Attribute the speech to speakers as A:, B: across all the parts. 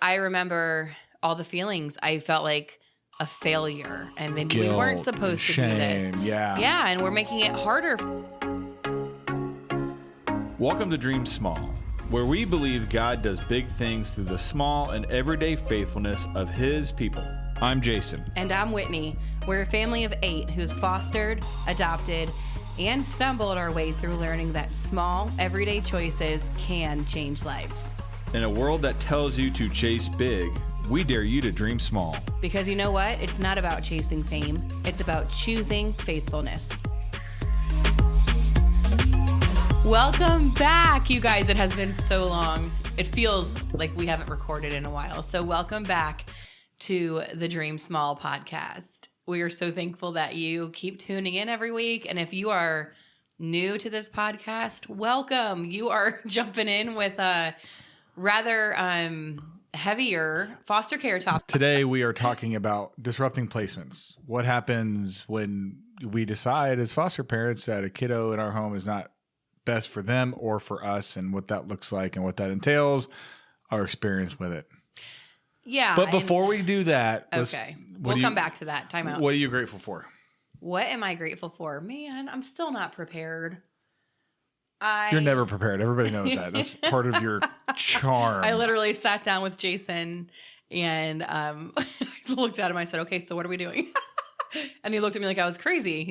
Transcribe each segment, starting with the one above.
A: I remember all the feelings. I felt like a failure, and maybe
B: Guilt,
A: we weren't supposed to do this.
B: Yeah,
A: and we're making it harder.
B: Welcome to Dream Small, where we believe God does big things through the small and everyday faithfulness of His people. I'm Jason.
A: And I'm Whitney. We're a family of 8 who's fostered, adopted, and stumbled our way through learning that small, everyday choices can change lives.
B: In a world that tells you to chase big, we dare you to dream small.
A: Because you know what? It's not about chasing fame. It's about choosing faithfulness. Welcome back, you guys. It has been so long. It feels like we haven't recorded in a while. So welcome back to the Dream Small podcast. We are so thankful that you keep tuning in every week. And if you are new to this podcast, welcome. You are jumping in with a rather heavier foster care topic.
B: Today we are talking about disrupting placements. What happens when we decide as foster parents that a kiddo in our home is not best for them or for us, and what that looks like and what that entails, our experience with it.
A: Yeah.
B: But before we do that,
A: okay, we'll come back to that. Time out.
B: What are you grateful for?
A: What am I grateful for? Man, I'm still not prepared.
B: You're never prepared. Everybody knows that. That's part of your charm.
A: I literally sat down with Jason and I looked at him. I said, okay, so what are we doing? And he looked at me like I was crazy. I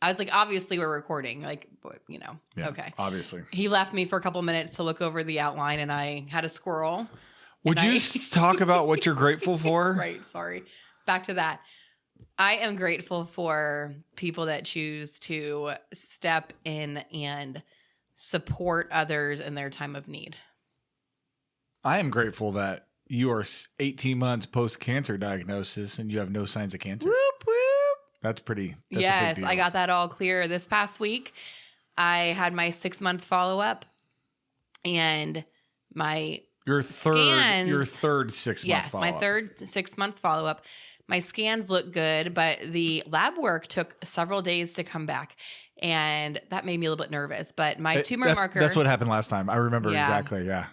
A: was like, obviously we're recording. Like, you know,
B: yeah,
A: okay.
B: Obviously.
A: He left me for a couple minutes to look over the outline, and I had a squirrel.
B: Would you talk about what you're grateful for?
A: Right. Sorry. Back to that. I am grateful for people that choose to step in and support others in their time of need.
B: I am grateful that you are 18 months post-cancer diagnosis and you have no signs of cancer.
A: Whoop, whoop.
B: That's a big deal.
A: Yes, I got that all clear this past week. I had my 6-month follow-up, and
B: Your third 6 month
A: yes,
B: follow-up.
A: my third 6-month follow-up. My scans look good, but the lab work took several days to come back, and that made me a little bit nervous. But my tumor marker...
B: That's what happened last time. I remember exactly, yeah.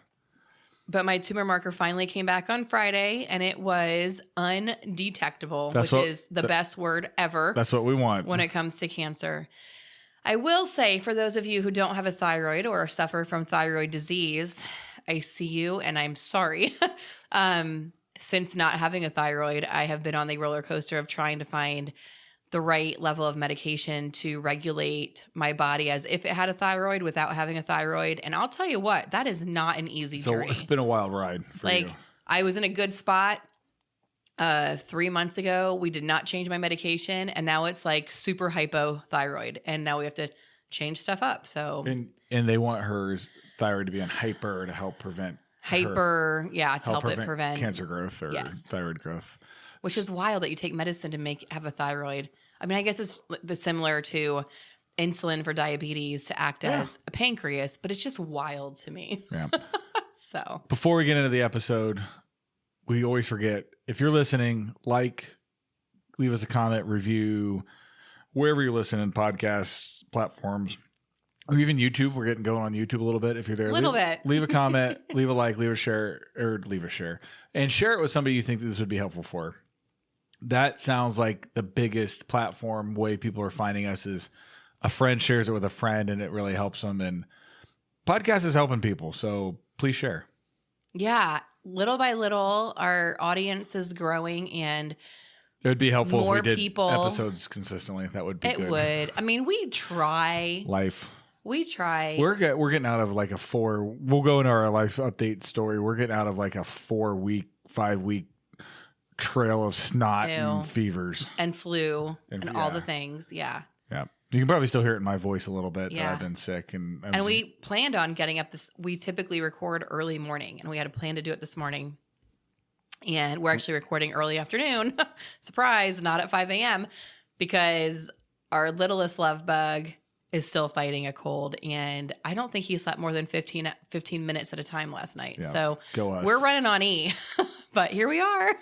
A: But my tumor marker finally came back on Friday, and it was undetectable, which is the best word ever.
B: That's what we want.
A: When it comes to cancer. I will say, for those of you who don't have a thyroid or suffer from thyroid disease, I see you, and I'm sorry. Since not having a thyroid, I have been on the roller coaster of trying to find the right level of medication to regulate my body as if it had a thyroid without having a thyroid. And I'll tell you what, that is not an easy journey.
B: It's been a wild ride for you.
A: I was in a good spot 3 months ago. We did not change my medication, and now it's like super hypothyroid, and now we have to change stuff up. So
B: and they want her thyroid to be on hyper to help prevent
A: to help it prevent
B: cancer growth or thyroid growth.
A: Which is wild that you take medicine to have a thyroid. I mean, I guess it's similar to insulin for diabetes to act as a pancreas, but it's just wild to me.
B: Yeah.
A: So
B: before we get into the episode, we always forget, if you're listening, leave us a comment, review, wherever you're listening, podcasts, platforms, or even YouTube. We're getting going on YouTube a little bit. If you're there, leave a comment, leave a like, leave a share, and share it with somebody you think that this would be helpful for. That sounds like the biggest platform way people are finding us is a friend shares it with a friend, and it really helps them. And podcast is helping people, so please share.
A: Yeah, little by little, our audience is growing, and
B: it would be helpful
A: more
B: if we did
A: people,
B: episodes consistently. That would be good.
A: It would. I mean, we try. We try.
B: We're getting out of like a 4. We'll go into our life update story. We're getting out of like a 5-week trail of snot and fevers
A: and flu and all the things. Yeah.
B: Yeah. You can probably still hear it in my voice a little bit. Yeah. That I've been sick and
A: we planned on getting up we typically record early morning, and we had a plan to do it this morning. And we're actually recording early afternoon. Surprise, not at 5 a.m. because our littlest love bug is still fighting a cold, and I don't think he slept more than 15 minutes at a time last night. Yeah, so we're running on E, but here we are.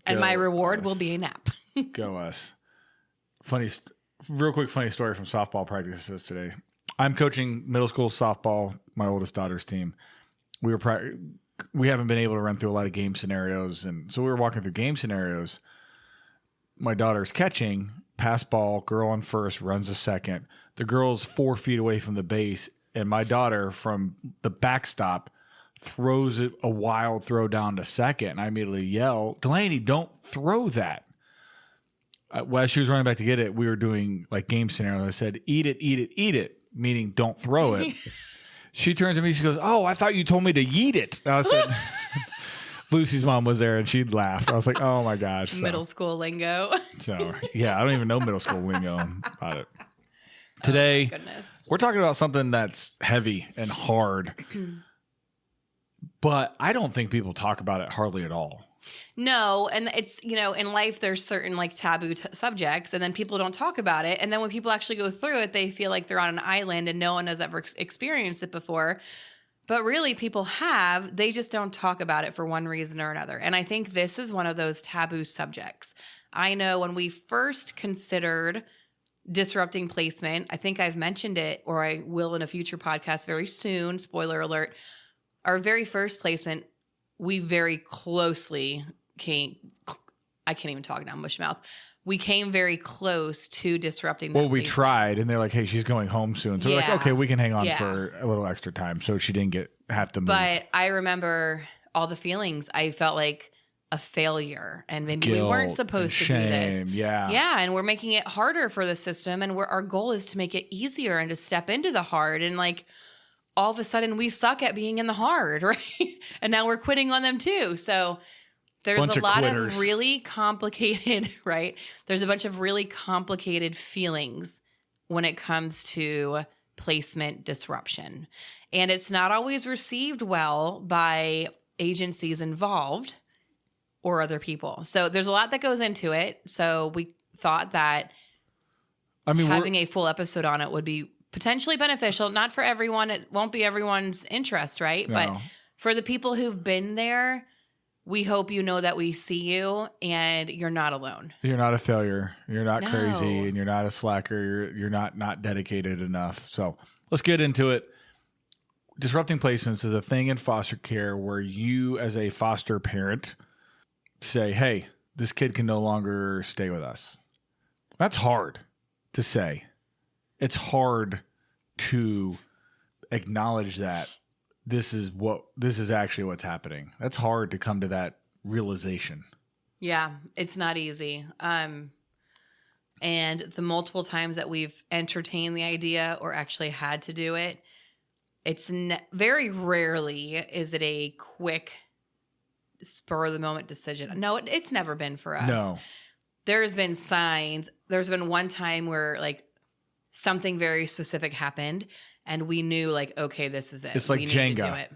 A: And my reward will be a nap.
B: Go us. Real quick funny story from softball practices today. I'm coaching middle school softball, my oldest daughter's team. We were we haven't been able to run through a lot of game scenarios. And so we were walking through game scenarios. My daughter's catching, pass ball, girl on first, runs a second. The girl's 4 feet away from the base, and my daughter from the backstop throws it a wild throw down to second. And I immediately yell, Delaney, don't throw that. While she was running back to get it, we were doing like game scenarios. I said, eat it, eat it, eat it, meaning don't throw it. She turns to me, she goes, oh, I thought you told me to yeet it. And I said, Lucy's mom was there and she'd laugh. I was like, oh my gosh. So,
A: Middle school lingo.
B: so yeah, I don't even know middle school lingo about it. Today,
A: Goodness.
B: we're talking about something that's heavy and hard, but I don't think people talk about it hardly at all.
A: No, and it's, in life there's certain like taboo subjects, and then people don't talk about it. And then when people actually go through it, they feel like they're on an island and no one has ever experienced it before. But really people have, they just don't talk about it for one reason or another. And I think this is one of those taboo subjects. I know when we first considered disrupting placement, I think I've mentioned it, or I will in a future podcast very soon, spoiler alert, our very first placement, we very closely came, I can't even talk now, mush mouth. We came very close to disrupting that.
B: Well, we
A: placement.
B: tried, and they're like, hey, she's going home soon. So we're like, okay, we can hang on
A: Yeah.
B: for a little extra time. So she didn't have to move.
A: But I remember all the feelings. I felt like a failure, and maybe we weren't
B: Guilt
A: supposed to
B: and
A: do this.
B: Yeah.
A: Yeah, and we're making it harder for the system, and our goal is to make it easier and to step into the hard. And like all of a sudden, we suck at being in the hard, right? And now we're quitting on them too. So there's
B: Bunch
A: a
B: of
A: lot
B: quitters.
A: of really complicated, right? There's a bunch of really complicated feelings when it comes to placement disruption. And it's not always received well by agencies involved or other people. So there's a lot that goes into it. So we thought that having a full episode on it would be potentially beneficial. Not for everyone. It won't be everyone's interest, right?
B: No.
A: But for the people who've been there, we hope you know that we see you and you're not alone.
B: You're not a failure. You're not
A: No.
B: crazy, and you're not a slacker. You're not dedicated enough. So let's get into it. Disrupting placements is a thing in foster care where you, as a foster parent, say, hey, this kid can no longer stay with us. That's hard to say. It's hard to acknowledge that this is actually what's happening. That's hard to come to that realization.
A: Yeah, it's not easy. And the multiple times that we've entertained the idea or actually had to do it, it's very rarely is it a quick spur of the moment decision. No, it's never been for us.
B: No.
A: There's been signs. There's been one time where like something very specific happened and we knew like, okay, this is it.
B: It's like
A: we
B: Jenga.
A: need to do it.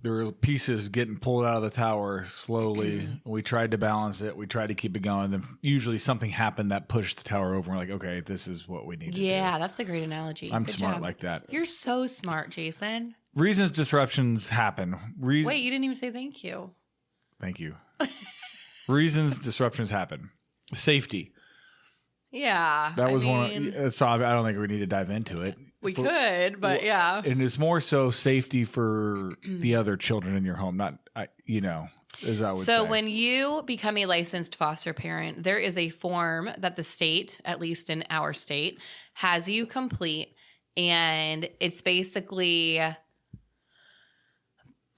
B: There were pieces getting pulled out of the tower slowly. We tried to balance it. We tried to keep it going. Then usually something happened that pushed the tower over. We're like, okay, this is what we need to do.
A: Yeah, that's a great analogy.
B: I'm
A: Good
B: smart
A: job.
B: like that.
A: You're so smart, Jason.
B: Reasons disruptions happen.
A: Wait, you didn't even say thank you.
B: Thank you. Reasons disruptions happen. Safety.
A: Yeah.
B: That was one. So I don't think we need to dive into it.
A: We could, but yeah.
B: And it's more so safety for the other children in your home, not, as I would say.
A: So when you become a licensed foster parent, there is a form that the state, at least in our state, has you complete. And it's basically,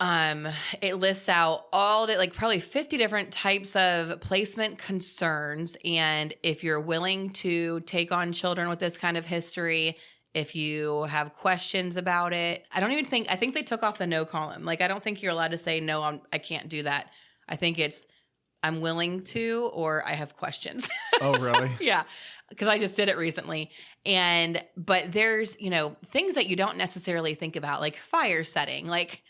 A: it lists out all the, like probably 50 different types of placement concerns. And if you're willing to take on children with this kind of history, if you have questions about it, I think they took off the no column. Like, I don't think you're allowed to say, no, I can't do that. I think it's, I'm willing to, or I have questions.
B: Oh, really?
A: Yeah. Because I just did it recently. But there's, things that you don't necessarily think about, like fire setting. Like,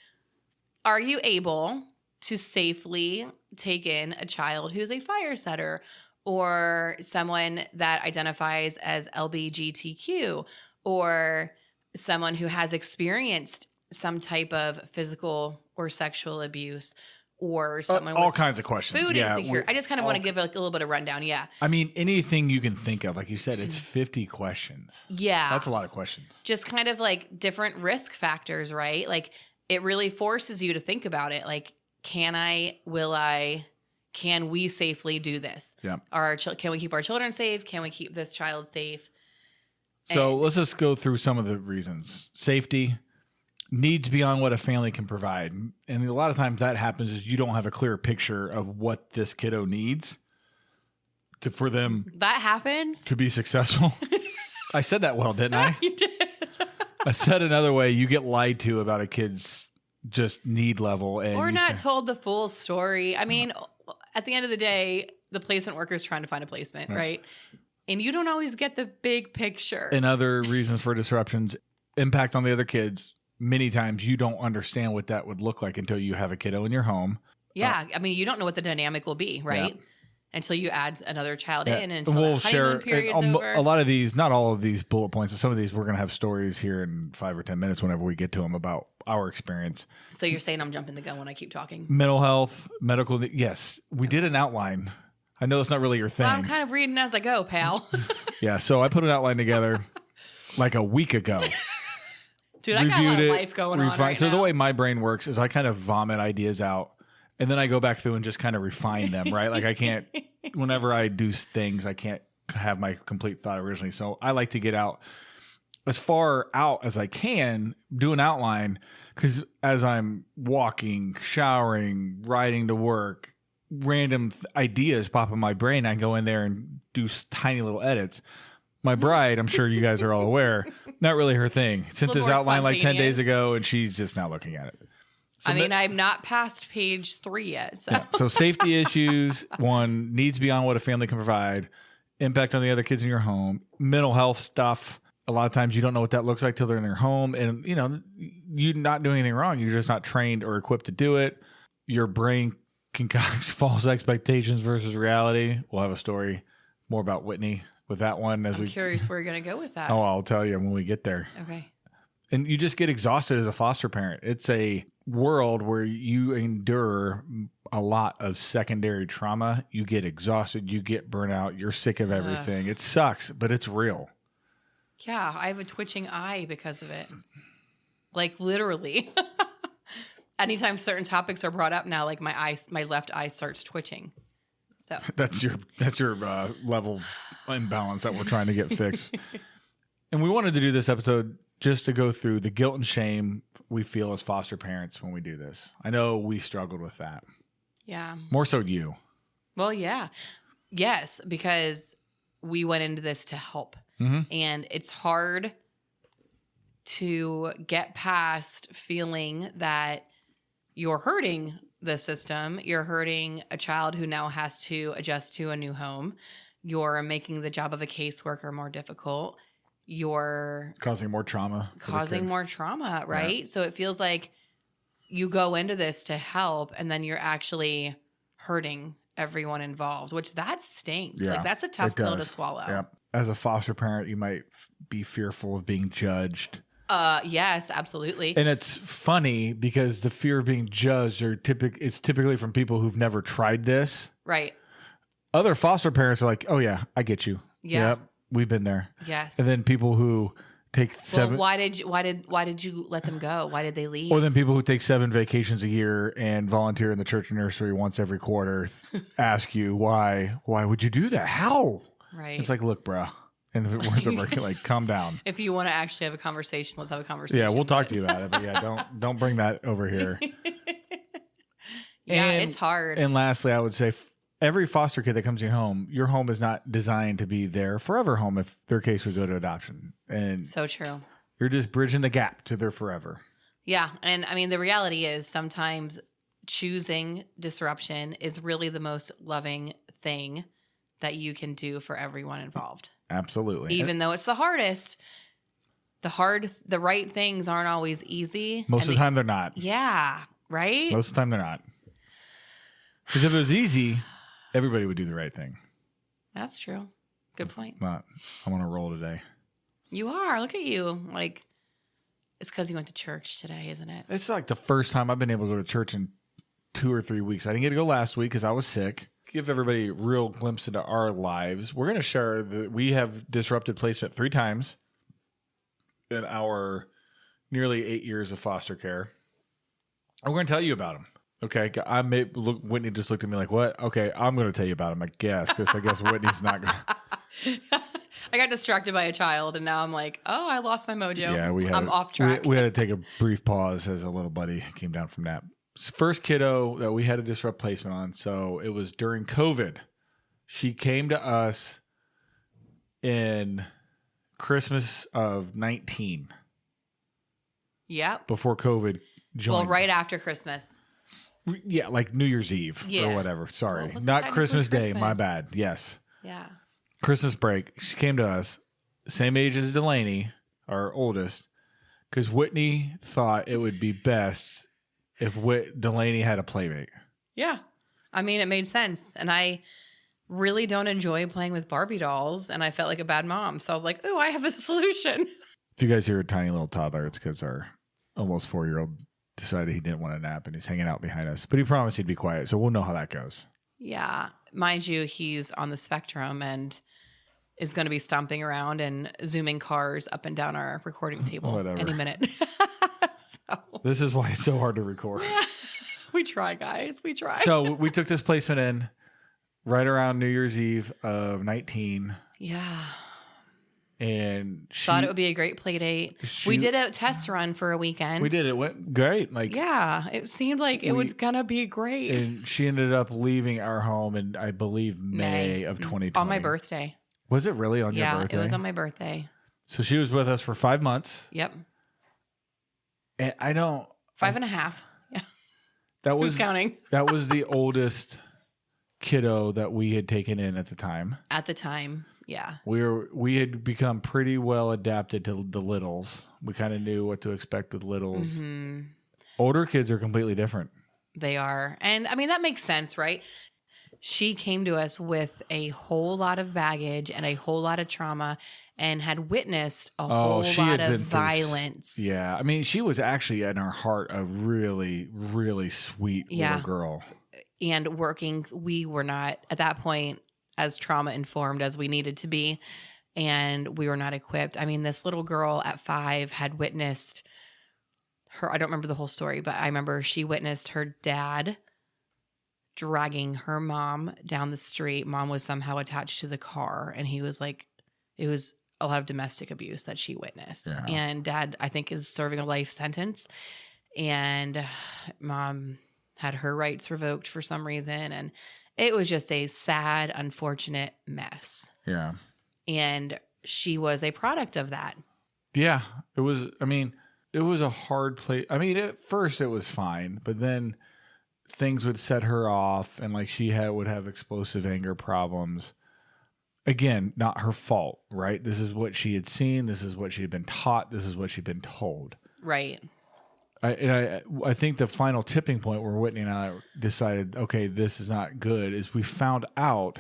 A: are you able to safely take in a child who's a fire setter or someone that identifies as LGBTQ or someone who has experienced some type of physical or sexual abuse or someone
B: all
A: with
B: kinds of questions.
A: food
B: Yeah,
A: insecure? I just kind of want to give like a little bit of rundown. Yeah.
B: I mean, anything you can think of. Like you said, it's 50 questions.
A: Yeah.
B: That's a lot of questions.
A: Just kind of like different risk factors, right? Like it really forces you to think about it. Like, can we safely do this?
B: Yeah.
A: Can we keep our children safe? Can we keep this child safe?
B: So let's just go through some of the reasons. Safety, needs beyond what a family can provide. And a lot of times that happens is you don't have a clear picture of what this kiddo needs for them
A: that happens
B: to be successful. I said that well, didn't I?
A: You did.
B: I said another way, you get lied to about a kid's just need level. And
A: or not told the full story. I mean, at the end of the day, the placement worker is trying to find a placement, right? And you don't always get the big picture.
B: And other reasons for disruptions, impact on the other kids. Many times you don't understand what that would look like until you have a kiddo in your home.
A: Yeah. I mean, you don't know what the dynamic will be, right? Yeah. Until you add another child in, until
B: we'll
A: the honeymoon period's over.
B: A lot of these, not all of these bullet points, but some of these we're going to have stories here in 5 or 10 minutes whenever we get to them about our experience.
A: So you're saying I'm jumping the gun when I keep talking?
B: Mental health, medical. Yes, we did an outline. I know that's not really your thing.
A: Well, I'm kind of reading as I go, pal.
B: Yeah, so I put an outline together like a week ago.
A: Dude, I got a lot of life going on right
B: So
A: now.
B: the way my brain works is I kind of vomit ideas out, and then I go back through and just kind of refine them, right? Like I can't, whenever I do things, I can't have my complete thought originally. So I like to get out as far out as I can, do an outline, because as I'm walking, showering, riding to work, random ideas pop in my brain. I go in there and do tiny little edits. My bride, I'm sure you guys are all aware, not really her thing. Sent this outline like 10 days ago, and she's just now looking at it. So
A: I'm not past page 3 yet. So,
B: so safety issues, one, needs beyond what a family can provide, impact on the other kids in your home, mental health stuff. A lot of times you don't know what that looks like till they're in their home. And, you know, you're not doing anything wrong. You're just not trained or equipped to do it. Your brain concocts false expectations versus reality. We'll have a story more about Whitney with that one.
A: I'm curious where you're going to go with that.
B: Oh, I'll tell you when we get there.
A: Okay.
B: And you just get exhausted as a foster parent. It's a world where you endure a lot of secondary trauma. You get exhausted. You get burnt out. You're sick of everything. It sucks, but it's real.
A: Yeah, I have a twitching eye because of it. Like literally. Anytime certain topics are brought up now, like my left eye starts twitching. So
B: that's your level imbalance that we're trying to get fixed. And we wanted to do this episode just to go through the guilt and shame we feel as foster parents when we do this. I know we struggled with that.
A: Yeah.
B: More so you.
A: Well, yeah. Yes, because we went into this to help. Mm-hmm. And it's hard to get past feeling that you're hurting the system. You're hurting a child who now has to adjust to a new home. You're making the job of a caseworker more difficult. You're
B: causing more trauma.
A: Right? Yeah. So it feels like you go into this to help and then you're actually hurting everyone involved, which that stinks. Yeah, like that's a tough pill to swallow.
B: Yeah. As a foster parent, you might be fearful of being judged.
A: Yes, absolutely.
B: And it's funny because the fear of being judged it's typically from people who've never tried this.
A: Right.
B: Other foster parents are like, "Oh yeah, I get you.
A: Yeah.
B: Yep, we've been there."
A: Yes.
B: And then people who take 7
A: why did you let them go? Why did they leave?
B: Or then people who take 7 vacations a year and volunteer in the church nursery once every quarter ask you why would you do that? How?
A: Right.
B: It's like, look, bro. And the words are working, like, calm down.
A: If you want to actually have a conversation, let's have a conversation.
B: Yeah, we'll talk to you about it. But yeah, don't bring that over here.
A: Yeah, it's hard.
B: And lastly, I would say every foster kid that comes to your home is not designed to be their forever home if their case would go to adoption. And
A: so true.
B: You're just bridging the gap to their forever.
A: Yeah. And I mean, the reality is sometimes choosing disruption is really the most loving thing that you can do for everyone involved.
B: Absolutely.
A: Even though it's the hardest, the right things aren't always easy.
B: Most of the time they're not.
A: Yeah. Right?
B: Most of the time they're not. Because if it was easy, everybody would do the right thing.
A: That's true. Good point.
B: I'm on a roll today.
A: You are. Look at you. Like, it's because you went to church today, isn't it?
B: It's like the first time I've been able to go to church in 2 or 3 weeks. I didn't get to go last week because I was sick. Give everybody a real glimpse into our lives. We're going to share that we have disrupted placement 3 times in our nearly 8 years of foster care. I'm going to tell you about him. Okay. Whitney just looked at me like, what? Okay. I'm going to tell you about him, I guess, because I guess Whitney's not going to.
A: I got distracted by a child, and now I'm like, oh, I lost my mojo.
B: Yeah,
A: I'm off track.
B: We had to take a brief pause as a little buddy came down from nap. First kiddo that we had to disrupt placement on. So it was during COVID. She came to us in Christmas of 19.
A: Yep.
B: Before COVID joined.
A: Well, right after Christmas.
B: Yeah, like New Year's Eve or whatever. Sorry.
A: Well,
B: not Christmas Day. My bad. Yes.
A: Yeah.
B: Christmas break. She came to us, same age as Delaney, our oldest, because Whitney thought it would be best if Delaney had a playmate. Yeah.
A: I mean, it made sense. And I really don't enjoy playing with Barbie dolls. And I felt like a bad mom. So I was like, oh, I have a solution.
B: If you guys hear a tiny little toddler, it's because our almost 4-year-old decided he didn't want to nap and he's hanging out behind us. But he promised he'd be quiet. So we'll know how that goes.
A: Yeah. Mind you, he's on the spectrum and is going to be stomping around and zooming cars up and down our recording table any minute. So.
B: This is why it's so hard to record.
A: We try, guys. We try.
B: So we took this placement in right around New Year's Eve of 19.
A: Yeah.
B: And she
A: thought it would be a great play date. We did a test run for a weekend.
B: We did. It went great.
A: Yeah, it seemed like it was gonna be great.
B: And she ended up leaving our home in, I believe, May of 2020.
A: On my birthday.
B: Was it really on your birthday?
A: Yeah, it was on my birthday.
B: So she was with us for 5 months.
A: Yep.
B: And I don't...
A: 5.5. Yeah.
B: That was
A: Who's counting?
B: That was the oldest kiddo that we had taken in at the time.
A: At the time, yeah.
B: We had become pretty well adapted to the littles. We kind of knew what to expect with littles. Mm-hmm. Older kids are completely different.
A: They are. And I mean, that makes sense, right? She came to us with a whole lot of baggage and a whole lot of trauma and had witnessed a whole lot of violence.
B: Yeah. I mean, she was actually in our heart a really, really sweet little girl.
A: And we were not at that point as trauma informed as we needed to be. And we were not equipped. I mean, this little girl at 5 had witnessed her. I don't remember the whole story, but I remember she witnessed her dad dragging her mom down the street. Mom was somehow attached to the car. And he was like, it was a lot of domestic abuse that she witnessed. Yeah. And dad, I think, is serving a life sentence. And mom had her rights revoked for some reason. And it was just a sad, unfortunate mess.
B: Yeah.
A: And she was a product of that.
B: Yeah. It was a hard place. I mean, at first it was fine, but then things would set her off and like would have explosive anger problems. Again, not her fault, right? This is what she had seen. This is what she had been taught. This is what she'd been told.
A: Right.
B: I think the final tipping point where Whitney and I decided, okay, this is not good, is we found out.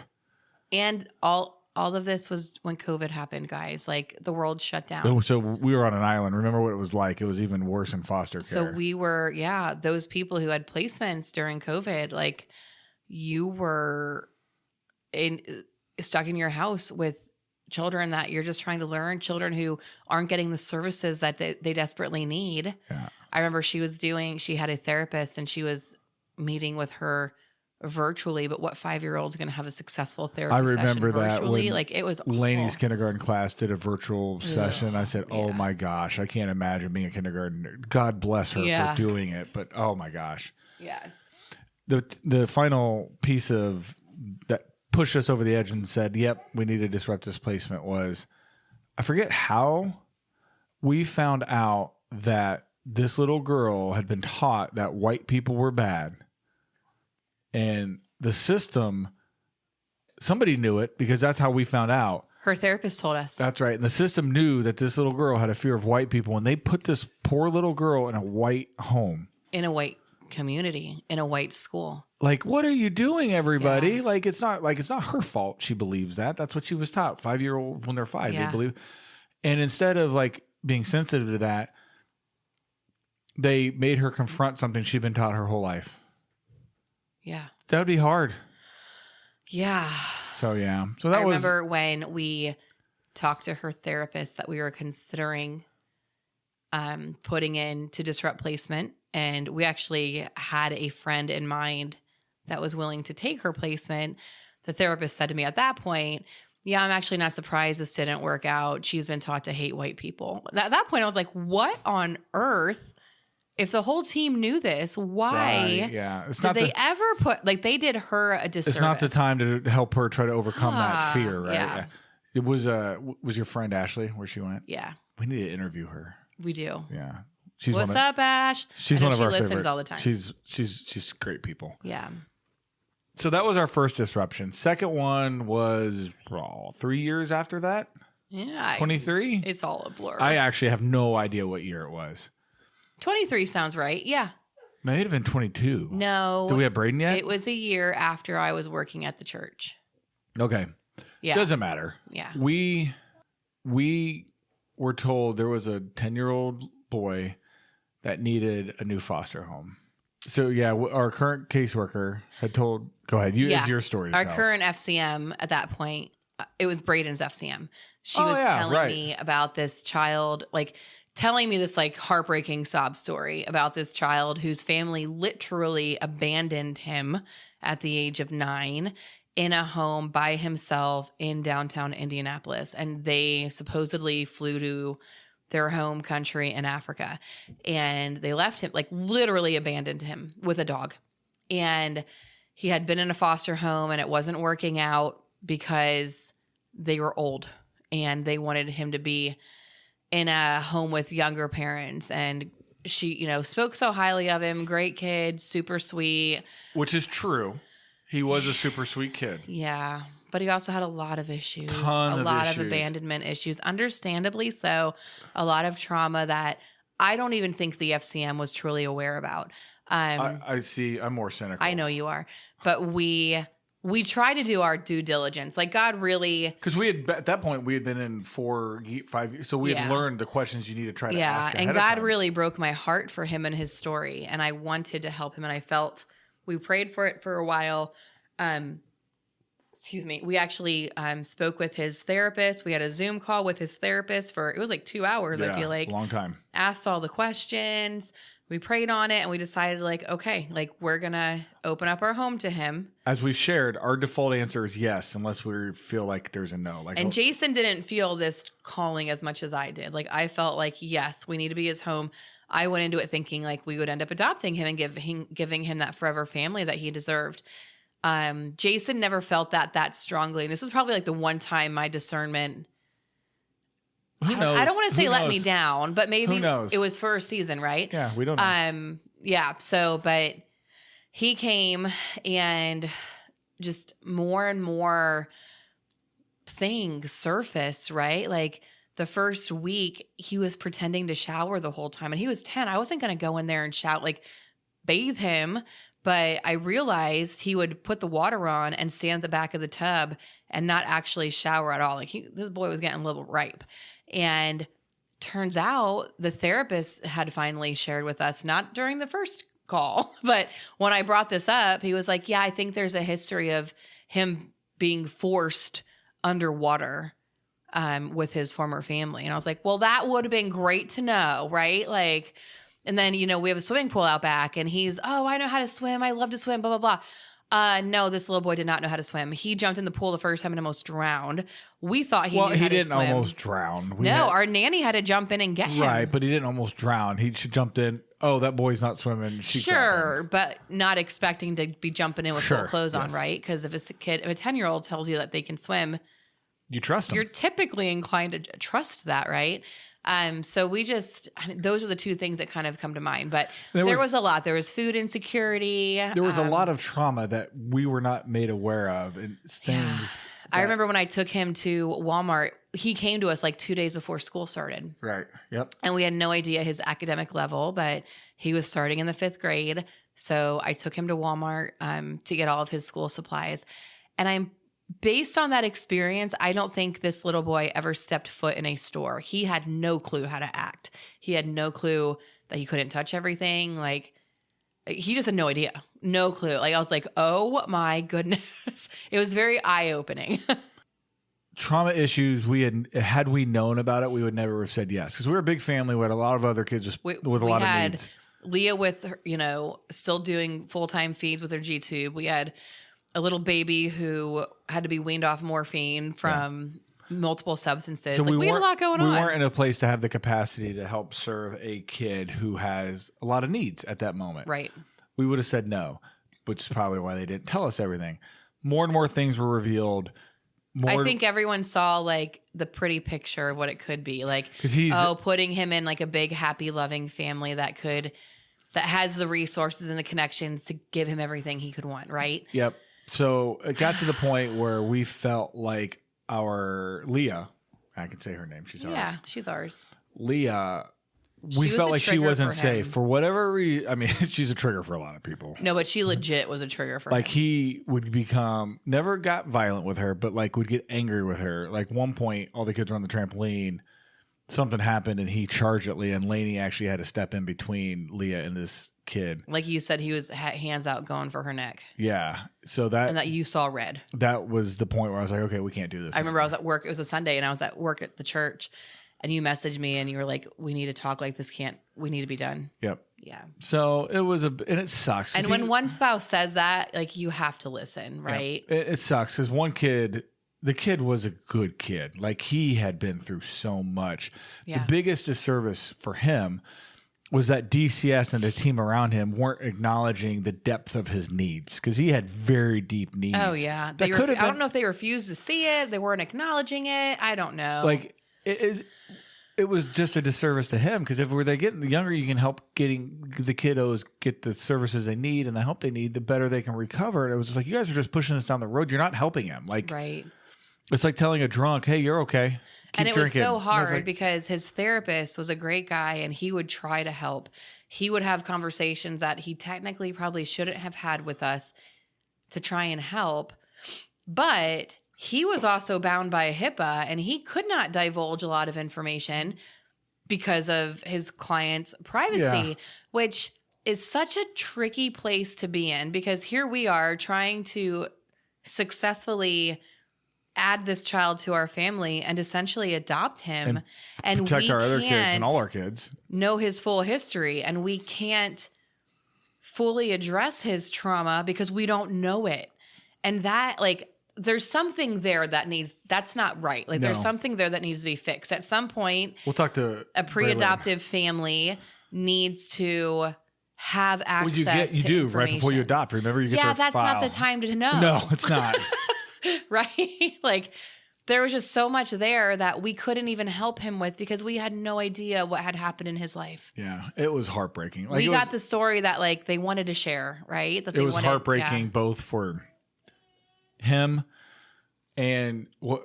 A: And all of this was when COVID happened, guys. Like the world shut down.
B: So we were on an island. Remember what it was like? It was even worse in foster care.
A: So we were, those people who had placements during COVID, like you were stuck in your house with children that you're just trying to learn, children who aren't getting the services that they desperately need. Yeah. I remember she had a therapist and she was meeting with her virtually, but what 5-year-old's going to have a successful therapy session virtually? I remember that when
B: like
A: it was
B: Laney's kindergarten class did a virtual session. I said, oh my gosh, I can't imagine being a kindergartner. God bless her for doing it, but oh my gosh.
A: Yes.
B: The final piece of that pushed us over the edge and said, yep, we need to disrupt this placement was, I forget how we found out that this little girl had been taught that white people were bad. And the system, somebody knew it because that's how we found out.
A: Her therapist told us.
B: That's right. And the system knew that this little girl had a fear of white people. And they put this poor little girl in a white home.
A: In a white community, in a white school.
B: Like, what are you doing, everybody? Yeah. Like, it's not her fault. She believes that. That's what she was taught. 5-year-old, when they're 5, they believe. And instead of like being sensitive to that, they made her confront something she'd been taught her whole life.
A: Yeah.
B: That would be hard.
A: Yeah.
B: So, yeah. So
A: I remember when we talked to her therapist that we were considering putting in to disrupt placement. And we actually had a friend in mind that was willing to take her placement. The therapist said to me at that point, yeah, I'm actually not surprised this didn't work out. She's been taught to hate white people. At that point, I was like, what on earth? If the whole team knew this, why
B: Right, yeah. It's
A: did
B: not
A: they
B: the,
A: ever put, like, they did her a disservice.
B: it's not the time to help her try to overcome that fear, right?
A: Yeah.
B: It was your friend Ashley where she went?
A: Yeah,
B: We need to interview her.
A: we do.
B: Yeah. She's
A: What's
B: one of,
A: up, Ash?
B: She's
A: I know
B: one of
A: she
B: our
A: listens
B: favorite.
A: all the time.
B: She's great people.
A: Yeah.
B: So that was our first disruption. Second one was 3 years after that.
A: Yeah.
B: 23.
A: It's all a blur.
B: I actually have no idea what year it was.
A: 23 sounds right. Yeah.
B: May have been 22.
A: No.
B: Do we have Braden yet?
A: It was a year after I was working at the church.
B: Okay.
A: Yeah.
B: Doesn't matter.
A: Yeah.
B: We were told there was a 10-year-old boy that needed a new foster home. So yeah, our current caseworker had told. Go ahead. It's your story. to
A: Our
B: tell.
A: current FCM at that point, it was Braden's FCM. She was
B: yeah,
A: telling
B: right.
A: me about this child, like telling me this like heartbreaking sob story about this child whose family literally abandoned him at the age of 9 in a home by himself in downtown Indianapolis. And they supposedly flew to their home country in Africa. And they left him, like literally abandoned him with a dog. And he had been in a foster home and it wasn't working out because they were old and they wanted him to be in a home with younger parents. And she, spoke so highly of him. Great kid, super sweet.
B: Which is true. He was a super sweet kid.
A: Yeah. But he also had a lot of issues, a
B: Ton
A: lot
B: of
A: of
B: issues.
A: abandonment issues, understandably so, a lot of trauma that I don't even think the FCM was truly aware about.
B: I see. I'm more cynical.
A: I know you are, but we try to do our due diligence. Like God really,
B: because we had at that point we had been in 5 years, so we had
A: Yeah.
B: learned the questions you need to try to ask.
A: and
B: ahead
A: God
B: of time.
A: really broke my heart for him and his story, and I wanted to help him, and I felt we prayed for it for a while. Excuse me. We actually spoke with his therapist. We had a Zoom call with his therapist it was like 2 hours, I feel like.
B: Long time.
A: Asked all the questions. We prayed on it and we decided like, okay, like we're going to open up our home to him.
B: As we've shared, our default answer is yes, unless we feel like there's a no.
A: And Jason didn't feel this calling as much as I did. Like I felt like, yes, we need to be his home. I went into it thinking like we would end up adopting him and giving him that forever family that he deserved. Jason never felt that strongly. And this was probably like the one time my discernment,
B: Who knows?
A: I don't want to say
B: Who
A: let me
B: knows?
A: down, but maybe
B: Who knows?
A: it was for a season, right?
B: Yeah, we don't know.
A: Yeah. So, but he came and just more and more things surfaced, right? Like the first week he was pretending to shower the whole time and he was 10. I wasn't going to go in there and bathe him. But I realized he would put the water on and stand at the back of the tub and not actually shower at all. Like this boy was getting a little ripe. And turns out the therapist had finally shared with us, not during the first call, but when I brought this up, he was like, yeah, I think there's a history of him being forced underwater with his former family. And I was like, well, that would have been great to know, right? Like, and then, we have a swimming pool out back and he's, oh, I know how to swim. I love to swim, blah, blah, blah. No, this little boy did not know how to swim. He jumped in the pool the first time and almost drowned. We thought he knew how to swim.
B: Well, he didn't almost drown.
A: Our nanny had to jump in and get him.
B: Right, but he didn't almost drown. He jumped in. Oh, that boy's not swimming.
A: Sure, but not expecting to be jumping in with full clothes on,
B: yes.
A: right? Because if a 10-year-old tells you that they can swim,
B: You trust him.
A: you're typically inclined to trust that, right? So those are the two things that kind of come to mind. But there was a lot. There was food insecurity.
B: There was a lot of trauma that we were not made aware of, and things.
A: I remember when I took him to Walmart, he came to us like 2 days before school started.
B: Right. Yep.
A: And we had no idea his academic level, but he was starting in the 5th grade. So I took him to Walmart to get all of his school supplies. And based on that experience, I don't think this little boy ever stepped foot in a store. He had no clue how to act. He had no clue that he couldn't touch everything. Like, he just had no idea. No clue. Like, I was like, oh my goodness. It was very eye-opening.
B: Trauma issues. Had we known about it, we would never have said yes, because we were a big family. We had a lot of other kids with a lot of needs.
A: Leah with her, still doing full-time feeds with her G-tube. We had a little baby who had to be weaned off morphine from multiple substances.
B: So
A: we had a lot going on.
B: We weren't in a place to have the capacity to help serve a kid who has a lot of needs at that moment.
A: Right.
B: We would have said no, which is probably why they didn't tell us everything. More and more things were revealed.
A: I think everyone saw like the pretty picture of what it could be. Like, putting him in like a big, happy, loving family that has the resources and the connections to give him everything he could want. Right.
B: Yep. So it got to the point where we felt like our Leah, I can say her name. She's ours.
A: Yeah, she's ours.
B: Leah, we felt like she wasn't safe for whatever reason. I mean, she's a trigger for a lot of people.
A: No, but she legit was a trigger for him.
B: Like he would never got violent with her, but like would get angry with her. Like one point, all the kids were on the trampoline. Something happened and he charged at Leah, and Lainey actually had to step in between Leah and this kid.
A: Like you said, he was hands out going for her neck.
B: Yeah. So
A: and that you saw red.
B: That was the point where I was like, okay, we can't do this.
A: I remember I was at work. It was a Sunday and I was at work at the church and you messaged me and you were like, we need to talk, like we need to be done.
B: Yep.
A: Yeah.
B: So and it sucks.
A: And when one spouse says that, like you have to listen, right?
B: Yeah, it sucks because the kid was a good kid. Like he had been through so much. Yeah. The biggest disservice for him was that DCS and the team around him weren't acknowledging the depth of his needs because he had very deep needs.
A: Oh yeah. I don't know if they refused to see it. They weren't acknowledging it. I don't know.
B: Like it was just a disservice to him because if they getting the younger you can help getting the kiddos get the services they need and the help they need, the better they can recover. And it was just like, you guys are just pushing this down the road. You're not helping him. Like,
A: right.
B: It's like telling a drunk, hey, you're okay.
A: And it was so hard because his therapist was a great guy and he would try to help. He would have conversations that he technically probably shouldn't have had with us to try and help. But he was also bound by a HIPAA and he could not divulge a lot of information because of his client's privacy, which is such a tricky place to be in because here we are trying to successfully add this child to our family and essentially adopt him and
B: protect our other kids and all our
A: kids know his full history and we can't fully address his trauma because we don't know it. And that there's something there that's not right. Like there's something there that needs to be fixed. At some point,
B: we'll talk to
A: a pre-adoptive family needs to have access
B: you
A: to
B: do
A: information.
B: right before you adopt. Remember, you get their
A: that's
B: file.
A: not the time to know.
B: No, it's not.
A: Right? Like there was just so much there that we couldn't even help him with because we had no idea what had happened in his life.
B: Yeah, it was heartbreaking.
A: We got the story that they wanted to share, right?
B: It was heartbreaking both for him and what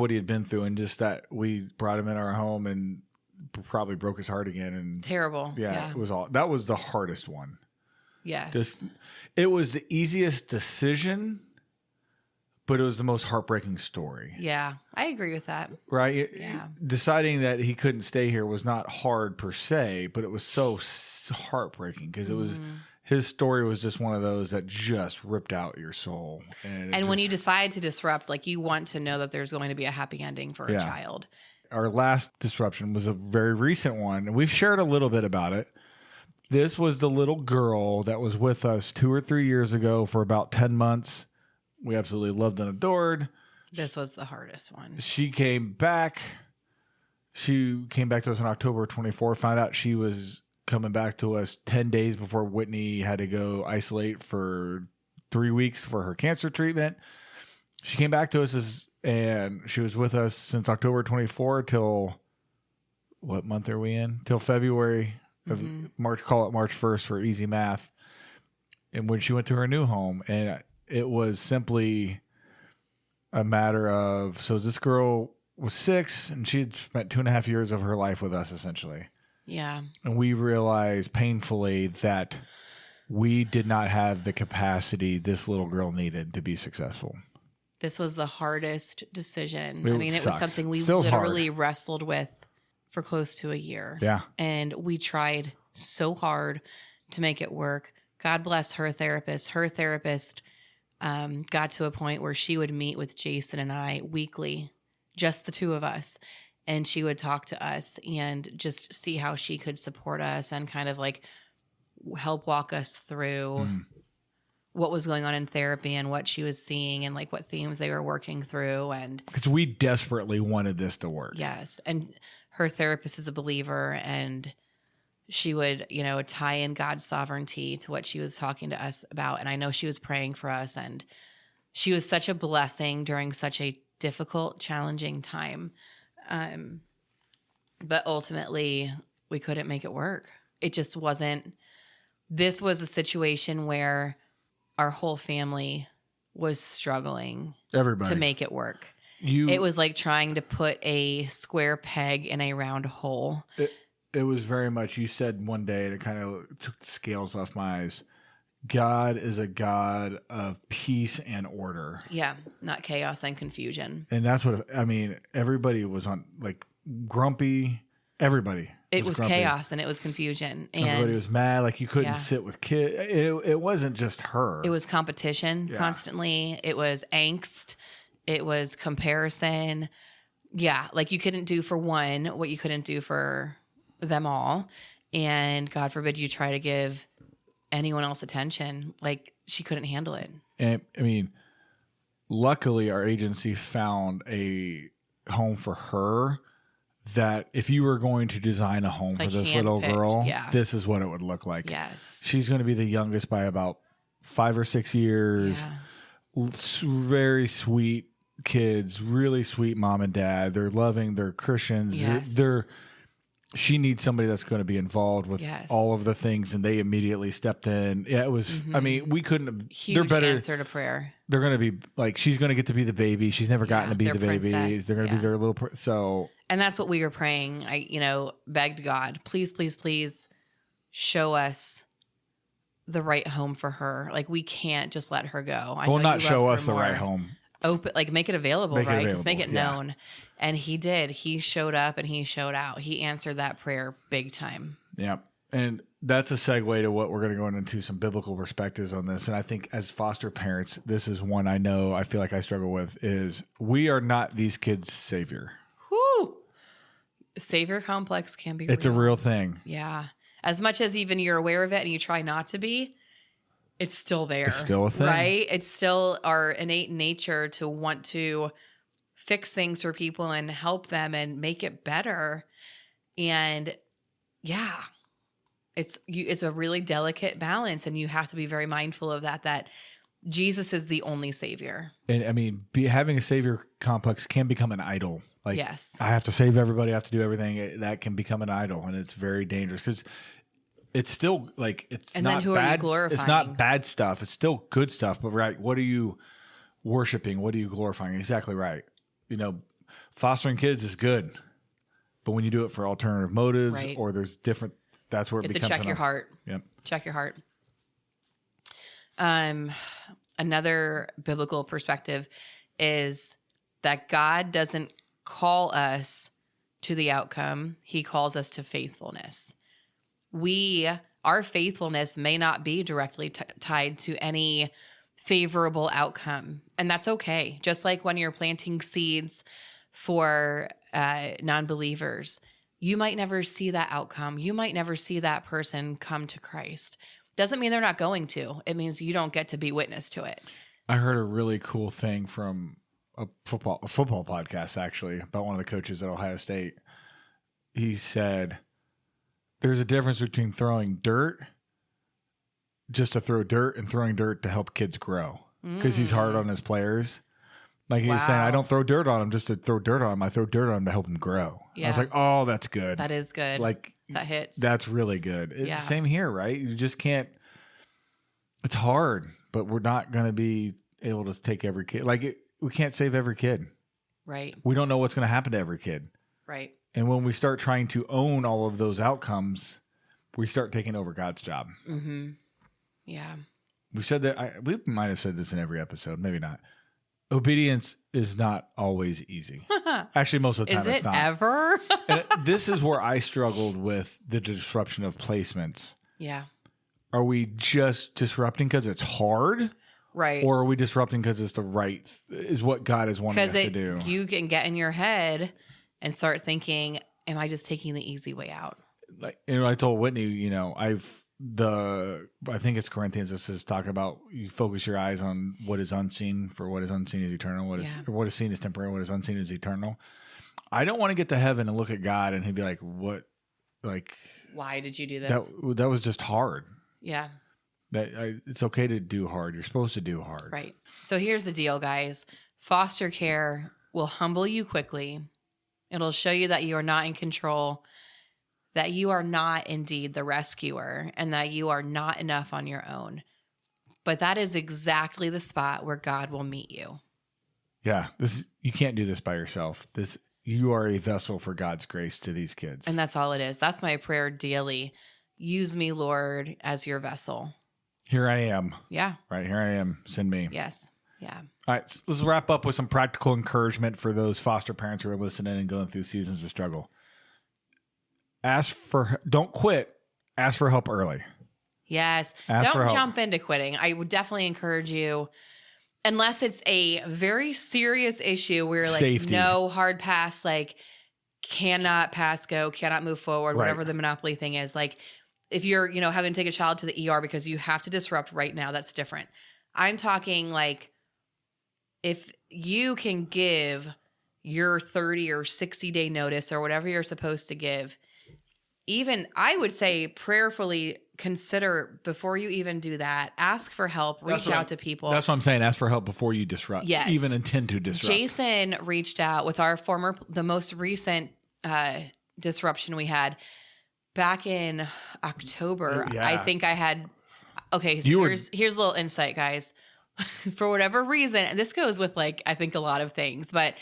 B: he had been through and just that we brought him in our home and probably broke his heart again. And
A: terrible.
B: Yeah. That was the hardest one.
A: Yes.
B: It was the easiest decision, but it was the most heartbreaking story.
A: Yeah, I agree with that.
B: Right?
A: Yeah.
B: Deciding that he couldn't stay here was not hard per se, but it was so heartbreaking because it was his story was just one of those that just ripped out your soul. And
A: when you decide to disrupt, you want to know that there's going to be a happy ending for a child.
B: Our last disruption was a very recent one, and we've shared a little bit about it. This was the little girl that was with us 2 or 3 years ago for about 10 months. We absolutely loved and adored.
A: This was the hardest one.
B: She came back. She came back to us on October 24th, found out she was coming back to us 10 days before Whitney had to go isolate for 3 weeks for her cancer treatment. She came back to us and she was with us since October 24 till what month are we in? Till February of March, call it March 1st for easy math. And when she went to her new home, and it was simply a matter of, so this girl was 6 and she'd spent 2.5 years of her life with us essentially.
A: Yeah.
B: And we realized painfully that we did not have the capacity this little girl needed to be successful.
A: This was the hardest decision.
B: It
A: was something we literally wrestled with for close to a year.
B: Yeah.
A: And we tried so hard to make it work. God bless her therapist. Her therapist got to a point where she would meet with Jason and I weekly, just the two of us. and she would talk to us and just see how she could support us and kind of like help walk us through what was going on in therapy and what she was seeing and like what themes they were working through. And
B: because we desperately wanted this to work.
A: yes. And her therapist is a believer, and she would, tie in God's sovereignty to what she was talking to us about. And I know she was praying for us, and she was such a blessing during such a difficult, challenging time. But ultimately we couldn't make it work. It just wasn't, this was a situation where our whole family was struggling
B: Everybody
A: to make it work. It was like trying to put a square peg in a round hole.
B: It was very much, you said one day, and it kind of took the scales off my eyes. God is a God of peace and order.
A: Yeah, not chaos and confusion.
B: And that's what, everybody was on, like, grumpy. Everybody.
A: It was
B: grumpy.
A: chaos and it was confusion. And
B: everybody was mad. Like, you couldn't sit with kids. It wasn't just her.
A: It was competition constantly. It was angst. It was comparison. Yeah, like you couldn't do for one what you couldn't do for them all. And God forbid you try to give anyone else attention. Like, she couldn't handle it.
B: And luckily our agency found a home for her that if you were going to design a home
A: Like
B: for this little girl,
A: yeah.
B: this is what it would look like.
A: Yes.
B: She's going to be the youngest by about 5 or 6 years.
A: Yeah.
B: Very sweet kids, really sweet mom and dad. They're loving, they're Christians.
A: Yes.
B: She needs somebody that's going to be involved with all of the things, and they immediately stepped in. Yeah, it was, we couldn't have,
A: Huge
B: they're better.
A: answer to prayer.
B: They're going to be like, she's going to get to be the baby. She's never gotten to be the baby.
A: princess.
B: They're going to be their little, so.
A: And that's what we were praying. I, begged God, please, please, please show us the right home for her. Like, we can't just let her go. I know
B: Not
A: you
B: show
A: love
B: us
A: her
B: the right
A: more.
B: home.
A: Open, like, make it available, right? Just make it
B: yeah.
A: known. And he did. He showed up and he showed out. He answered that prayer big time.
B: Yeah. And that's a segue to what we're going to go into some biblical perspectives on this. And I think as foster parents, this is one I feel like I struggle with, is we are not these kids' savior.
A: Whoo! Savior complex can be
B: It's a real thing.
A: Yeah. As much as even you're aware of it and you try not to be, it's still there.
B: It's still a thing.
A: Right? It's still our innate nature to want to fix things for people and help them and make it better. And yeah, it's a really delicate balance, and you have to be very mindful of that Jesus is the only savior.
B: And having a savior complex can become an idol. Like,
A: yes.
B: I have to save everybody. I have to do everything. That can become an idol, and it's very dangerous because it's still like, it's
A: and
B: not
A: then who
B: bad.
A: Are you glorifying?
B: It's not bad stuff. It's still good stuff. But right, what are you worshiping? What are you glorifying? Exactly right. Fostering kids is good, but when you do it for alternative motives or there's different, that's where it becomes.
A: You have to check your heart.
B: Yep.
A: Check your heart. Another biblical perspective is that God doesn't call us to the outcome. He calls us to faithfulness. Our faithfulness may not be directly tied to any favorable outcome. And that's okay. Just like when you're planting seeds for non-believers, you might never see that outcome. You might never see that person come to Christ. Doesn't mean they're not going to. It means you don't get to be witness to it.
B: I heard a really cool thing from a football podcast, actually, about one of the coaches at Ohio State. He said, there's a difference between throwing dirt just to throw dirt and throwing dirt to help kids grow, because he's hard on his players. Like, he was saying, I don't throw dirt on them just to throw dirt on them. I throw dirt on them to help them grow. Yeah. I was like, oh, that's good.
A: That is good.
B: Like,
A: that hits.
B: That's really good. Same here, right? You just can't. It's hard, but we're not going to be able to take every kid. We can't save every kid.
A: Right.
B: We don't know what's going to happen to every kid.
A: Right.
B: And when we start trying to own all of those outcomes, we start taking over God's job.
A: Mm-hmm. Yeah.
B: We said that. We might have said this in every episode. Maybe not. Obedience is not always easy. Actually, most of the time it's not.
A: Is it ever?
B: And this is where I struggled with the disruption of placements.
A: Yeah.
B: Are we just disrupting because it's hard?
A: Right.
B: Or are we disrupting because it's is what God is wanting us to do?
A: You can get in your head and start thinking, am I just taking the easy way out?
B: Like, I told Whitney, I think it's Corinthians that says talk about you focus your eyes on what is unseen, for what is unseen is eternal. What is seen is temporary. What is unseen is eternal. I don't want to get to heaven and look at God and he'd be like, what? Like,
A: why did you do this?
B: That was just hard.
A: Yeah.
B: It's okay to do hard. You're supposed to do hard.
A: Right. So here's the deal, guys. Foster care will humble you quickly. It'll show you that you are not in control, that you are not indeed the rescuer, and that you are not enough on your own. But that is exactly the spot where God will meet you.
B: Yeah. You can't do this by yourself. You are a vessel for God's grace to these kids.
A: And that's all it is. That's my prayer daily. Use me, Lord, as your vessel.
B: Here I am.
A: Yeah.
B: Right. Here I am. Send me.
A: Yes. Yeah.
B: All right. So let's wrap up with some practical encouragement for those foster parents who are listening and going through seasons of struggle. Don't quit. Ask for help early.
A: Yes. Don't jump into quitting. I would definitely encourage you, unless it's a very serious issue where you're like,
B: Safety.
A: No hard pass, like cannot pass go, cannot move forward, whatever the monopoly thing is. Like if you're, having to take a child to the ER because you have to disrupt right now, that's different. I'm talking like if you can give your 30 or 60 day notice or whatever you're supposed to give, even I would say prayerfully consider before you even do that, ask for help, reach out to people.
B: That's what I'm saying. Ask for help before you disrupt.
A: Yes.
B: Even intend to disrupt.
A: Jason reached out with the most recent disruption we had back in October.
B: Yeah.
A: I think I had, okay, so here's a little insight, guys. For whatever reason, and this goes with I think a lot of things, but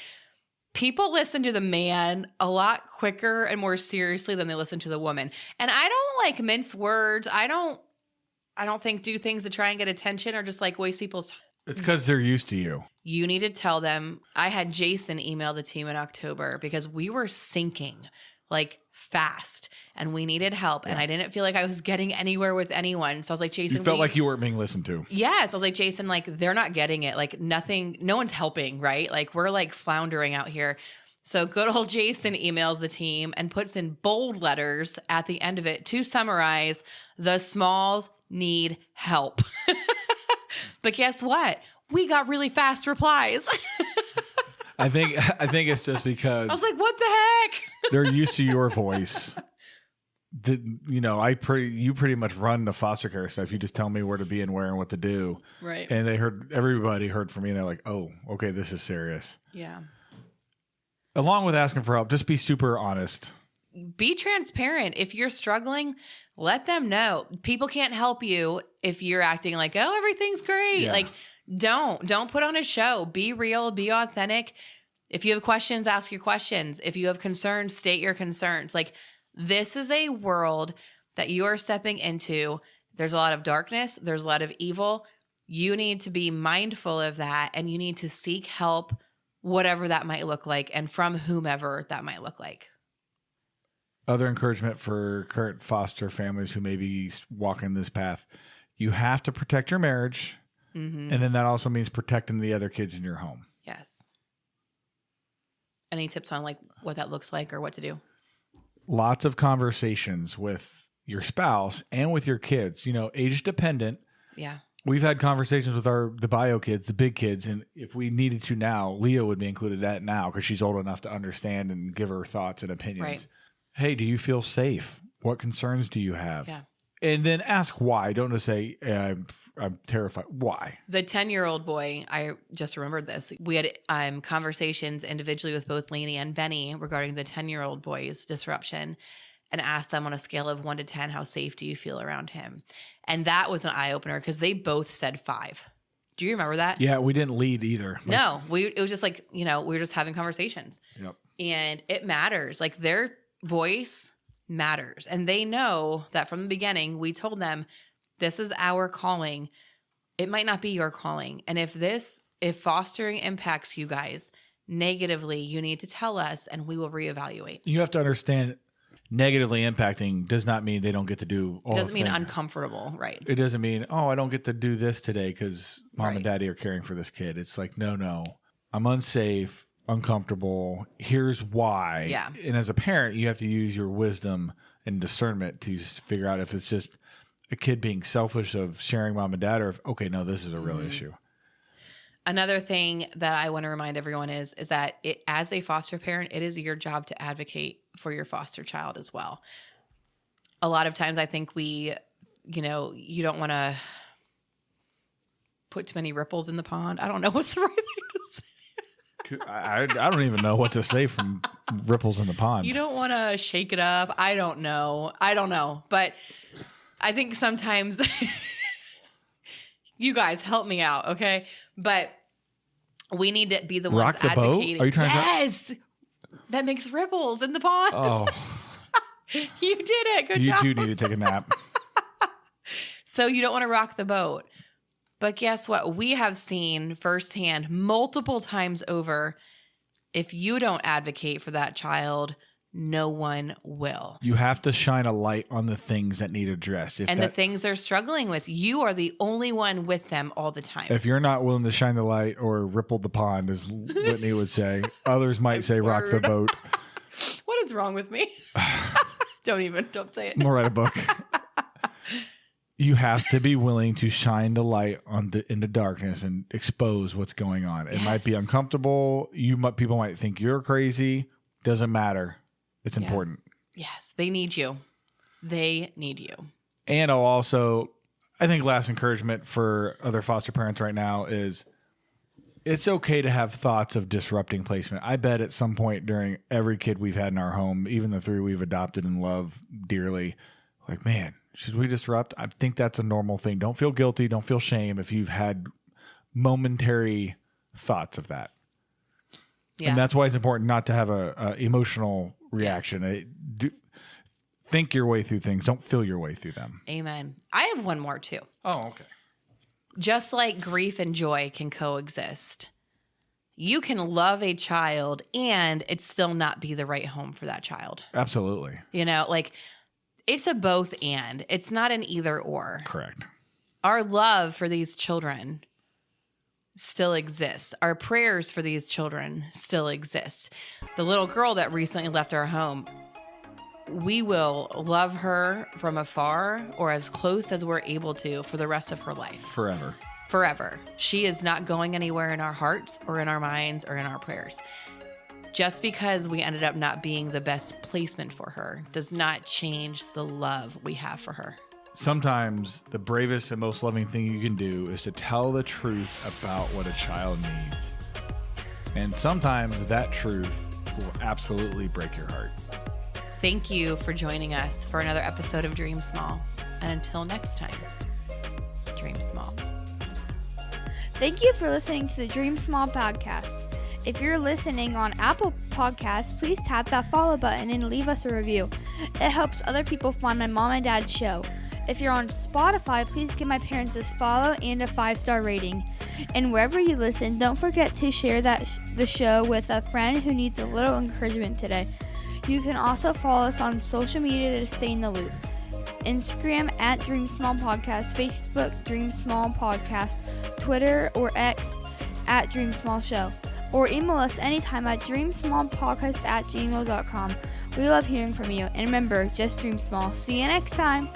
A: people listen to the man a lot quicker and more seriously than they listen to the woman. And I don't mince words. I don't think do things to try and get attention or just waste people's time.
B: It's because they're used to you.
A: You need to tell them. I had Jason email the team in October because we were sinking fast and we needed help. Yeah. And I didn't feel like I was getting anywhere with anyone. So I was like, Jason,
B: you felt like you weren't being listened to.
A: Yes. I was like, Jason, they're not getting it. Nothing, no one's helping, right? We're floundering out here. So good old Jason emails the team and puts in bold letters at the end of it to summarize the smalls need help. But guess what? We got really fast replies.
B: I think it's just because
A: I was like, what the heck?
B: They're used to your voice. You pretty much run the foster care stuff. You just tell me where to be and where and what to do.
A: Right.
B: And everybody heard from me and they're like, oh, okay, this is serious.
A: Yeah.
B: Along with asking for help, just be super honest.
A: Be transparent. If you're struggling, let them know. People can't help you if you're acting like, oh, everything's great.
B: Yeah.
A: Don't put on a show. Be real, be authentic. If you have questions, ask your questions. If you have concerns, state your concerns. This is a world that you are stepping into. There's a lot of darkness. There's a lot of evil. You need to be mindful of that, and you need to seek help, whatever that might look like, and from whomever that might look like.
B: Other encouragement for current foster families who may be walking this path. You have to protect your marriage. Mm-hmm. And then that also means protecting the other kids in your home.
A: Yes. Any tips on what that looks like or what to do?
B: Lots of conversations with your spouse and with your kids, age dependent.
A: Yeah.
B: We've had conversations with the bio kids, the big kids. And if we needed to now, Leah would be included that now because she's old enough to understand and give her thoughts and opinions.
A: Right.
B: Hey, do you feel safe? What concerns do you have?
A: Yeah.
B: And then ask why. Don't just say, I'm terrified. Why?
A: The 10-year-old boy, I just remembered this. We had conversations individually with both Lainey and Benny regarding the 10-year-old boy's disruption and asked them on a scale of 1 to 10, how safe do you feel around him? And that was an eye-opener because they both said 5. Do you remember that?
B: Yeah, we didn't lead either.
A: No, it was just we were just having conversations.
B: Yep.
A: And it matters. Their voice matters. And they know that from the beginning, we told them, this is our calling. It might not be your calling. And if fostering impacts you guys negatively, you need to tell us and we will reevaluate.
B: You have to understand negatively impacting does not mean they don't get to do all.
A: It doesn't mean uncomfortable, right?
B: It doesn't mean, I don't get to do this today because mom and daddy are caring for this kid. It's no, I'm unsafe. uncomfortable. Here's why.
A: Yeah.
B: And as a parent, you have to use your wisdom and discernment to figure out if it's just a kid being selfish of sharing mom and dad, or if, okay, no, this is a real issue.
A: Another thing that I want to remind everyone is that as a foster parent, it is your job to advocate for your foster child as well. A lot of times I think you don't want to put too many ripples in the pond. I don't know what's the right thing to say.
B: I don't even know what to say from ripples in the pond.
A: You don't want to shake it up. I don't know. But I think sometimes you guys help me out, okay? But we need to be the ones
B: Rock the
A: advocating.
B: boat? Are you trying
A: yes! That makes ripples in the pond.
B: Oh.
A: You did it. Good job.
B: You do need to take a nap.
A: So you don't want to rock the boat. But guess what? We have seen firsthand multiple times over, if you don't advocate for that child, no one will.
B: You have to shine a light on the things that need addressed.
A: The things they're struggling with, you are the only one with them all the time.
B: If you're not willing to shine the light or ripple the pond, as Whitney would say, others might say rock the boat.
A: What is wrong with me? Don't say it.
B: We'll write a book. You have to be willing to shine the light into darkness and expose what's going on. It might be uncomfortable. People might think you're crazy. Doesn't matter. It's important.
A: Yes, they need you. They need you.
B: And I think last encouragement for other foster parents right now is it's okay to have thoughts of disrupting placement. I bet at some point during every kid we've had in our home, even the 3 we've adopted and love dearly, like, man, should we disrupt? I think that's a normal thing. Don't feel guilty. Don't feel shame if you've had momentary thoughts of that. Yeah. And that's why it's important not to have a emotional reaction. Yes. Think your way through things. Don't feel your way through them.
A: Amen. I have one more too.
B: Oh, okay.
A: Just like grief and joy can coexist, you can love a child and it still not be the right home for that child.
B: Absolutely.
A: It's a both and. It's not an either or.
B: Correct.
A: Our love for these children still exists. Our prayers for these children still exist. The little girl that recently left our home, we will love her from afar or as close as we're able to for the rest of her life. Forever. She is not going anywhere in our hearts or in our minds or in our prayers. Just because we ended up not being the best placement for her does not change the love we have for her.
B: Sometimes the bravest and most loving thing you can do is to tell the truth about what a child needs. And sometimes that truth will absolutely break your heart.
A: Thank you for joining us for another episode of Dream Small. And until next time, dream small.
C: Thank you for listening to the Dream Small podcast. If you're listening on Apple Podcasts, please tap that follow button and leave us a review. It helps other people find my mom and dad's show. If you're on Spotify, please give my parents a follow and a 5-star rating. And wherever you listen, don't forget to share the show with a friend who needs a little encouragement today. You can also follow us on social media to stay in the loop. Instagram at Dream Small Podcast, Facebook Dream Small Podcast, Twitter or X at Dream Small Show. Or email us anytime at dreamsmallpodcast@gmail.com. We love hearing from you. And remember, just dream small. See you next time.